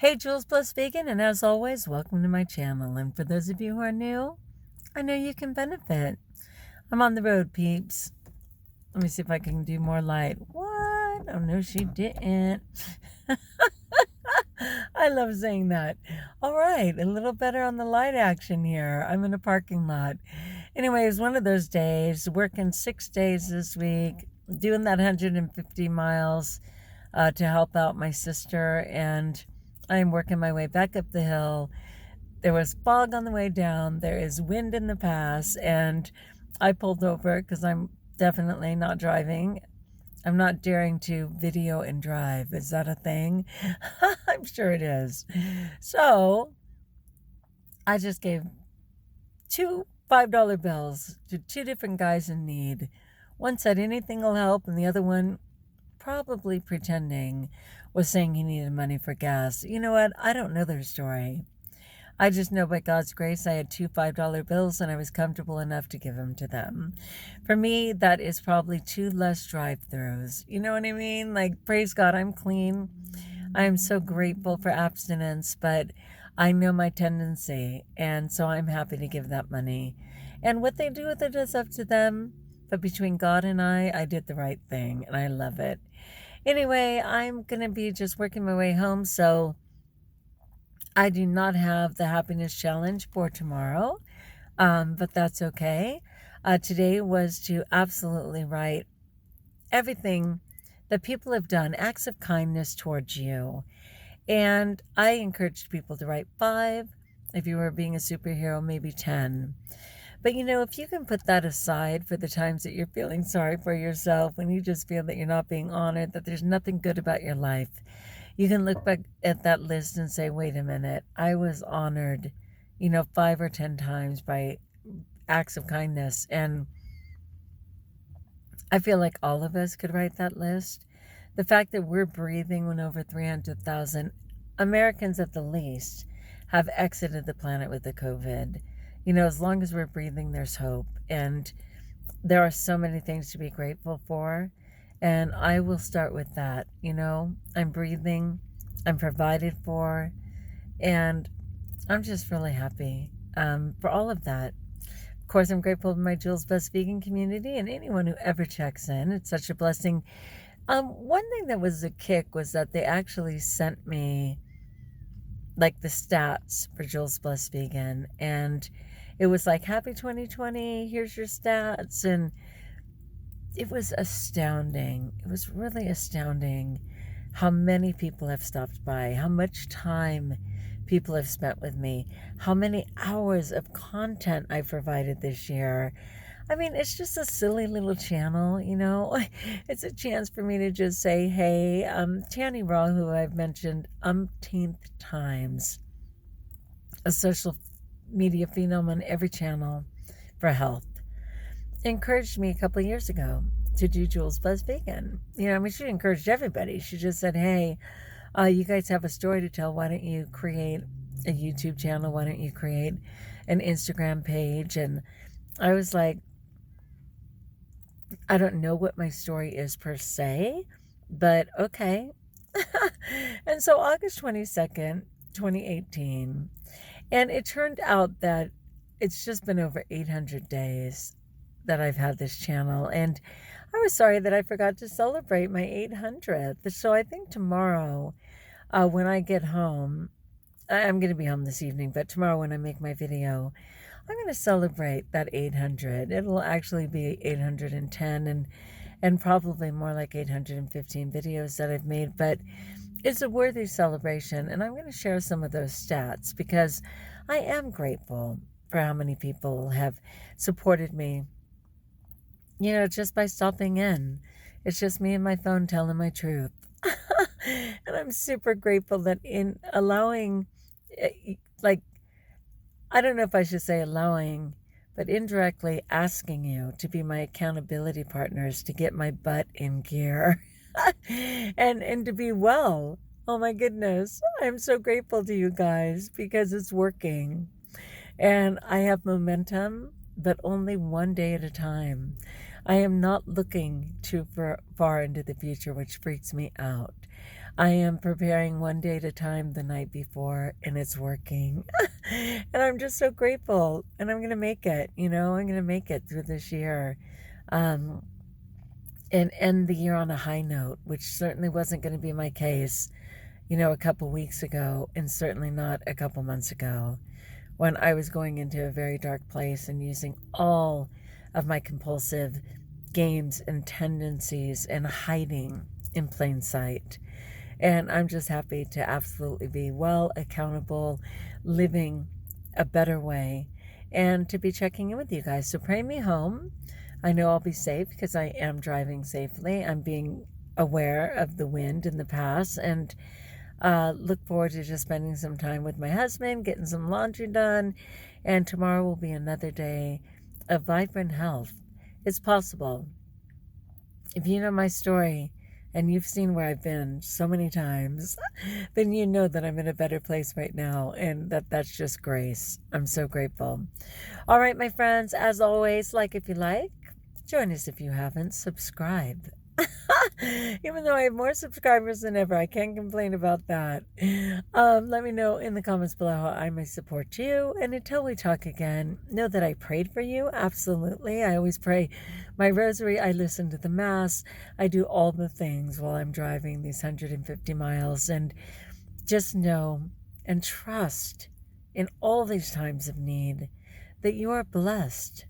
Hey, JulesBlessedVegan, and as always, welcome to my channel. And for those of you who are new, I know you can benefit. I'm on the road, peeps. Let me see if I can do more light. What? Oh, no, she didn't. I love saying that. All right, a little better on the light action here. I'm in a parking lot. Anyways, one of those days, working 6 days this week, doing that 150 miles to help out my sister, and I'm working my way back up the hill. There was fog on the way down. There is wind in the pass, and I pulled over because I'm definitely not driving. I'm not daring to video and drive. Is that a thing? I'm sure it is. So I just gave 2 $5 bills to 2 different guys in need. One said anything will help, and the other one, probably pretending, was saying he needed money for gas. You know what? I don't know their story. I just know by God's grace I had 2 $5 bills and I was comfortable enough to give them to them. For me, that is probably 2 less drive-thrus. You know what I mean? Like, praise God, I'm clean. I am so grateful for abstinence, but I know my tendency, and so I'm happy to give that money. And what they do with it is up to them, but between God and I did the right thing, and I love it. Anyway, I'm going to be just working my way home, so I do not have the happiness challenge for tomorrow, but that's okay. Today was to absolutely write everything that people have done, acts of kindness towards you. And I encouraged people to write 5. If you were being a superhero, maybe 10. But you know, if you can put that aside for the times that you're feeling sorry for yourself, when you just feel that you're not being honored, that there's nothing good about your life, you can look back at that list and say, wait a minute, I was honored, 5 or 10 times by acts of kindness. And I feel like all of us could write that list. The fact that we're breathing when over 300,000 Americans at the least have exited the planet with the COVID. As long as we're breathing, there's hope. And there are so many things to be grateful for. And I will start with that. I'm breathing, I'm provided for, and I'm just really happy for all of that. Of course, I'm grateful to my JulesBlessedVegan community and anyone who ever checks in. It's such a blessing. One thing that was a kick was that they actually sent me like the stats for JulesBlessedVegan, and it was like, happy 2020, here's your stats. And it was astounding. It was really astounding how many people have stopped by, how much time people have spent with me, how many hours of content I've provided this year. I mean, it's just a silly little channel, It's a chance for me to just say, hey, Tanny Raw, who I've mentioned umpteenth times, a social media phenom on every channel for health, encouraged me a couple of years ago to do JulesBlessedVegan. She encouraged everybody. She just said, hey, you guys have a story to tell. Why don't you create a YouTube channel? Why don't you create an Instagram page? And I was like, I don't know what my story is per se, but okay. And so August 22nd, 2018, and it turned out that it's just been over 800 days that I've had this channel, and I was sorry that I forgot to celebrate my 800th. So I think tomorrow, when I get home, I'm going to be home this evening, but tomorrow when I make my video, I'm going to celebrate that 800. It'll actually be 810 and probably more like 815 videos that I've made, but it's a worthy celebration, and I'm going to share some of those stats because I am grateful for how many people have supported me, just by stopping in. It's just me and my phone telling my truth. And I'm super grateful that in allowing, I don't know if I should say allowing, but indirectly asking you to be my accountability partners to get my butt in gear and to be well. Oh my goodness. I'm so grateful to you guys because it's working. And I have momentum, but only one day at a time. I am not looking too far into the future, which freaks me out. I am preparing one day at a time the night before, and it's working. And I'm just so grateful. And I'm going to make it, I'm going to make it through this year. Um, and end the year on a high note, which certainly wasn't going to be my case, a couple weeks ago, and certainly not a couple months ago, when I was going into a very dark place and using all of my compulsive games and tendencies and hiding in plain sight. And I'm just happy to absolutely be well accountable, living a better way, and to be checking in with you guys. So pray me home. I know I'll be safe because I am driving safely. I'm being aware of the wind in the pass, and look forward to just spending some time with my husband, getting some laundry done, and tomorrow will be another day of vibrant health. It's possible. If you know my story and you've seen where I've been so many times, then you know that I'm in a better place right now, and that's just grace. I'm so grateful. All right, my friends, as always, like if you like, join us if you haven't, subscribe. Even though I have more subscribers than ever, I can't complain about that. Let me know in the comments below how I may support you. And until we talk again, know that I prayed for you. Absolutely. I always pray my rosary. I listen to the Mass. I do all the things while I'm driving these 150 miles. And just know and trust in all these times of need that you are blessed.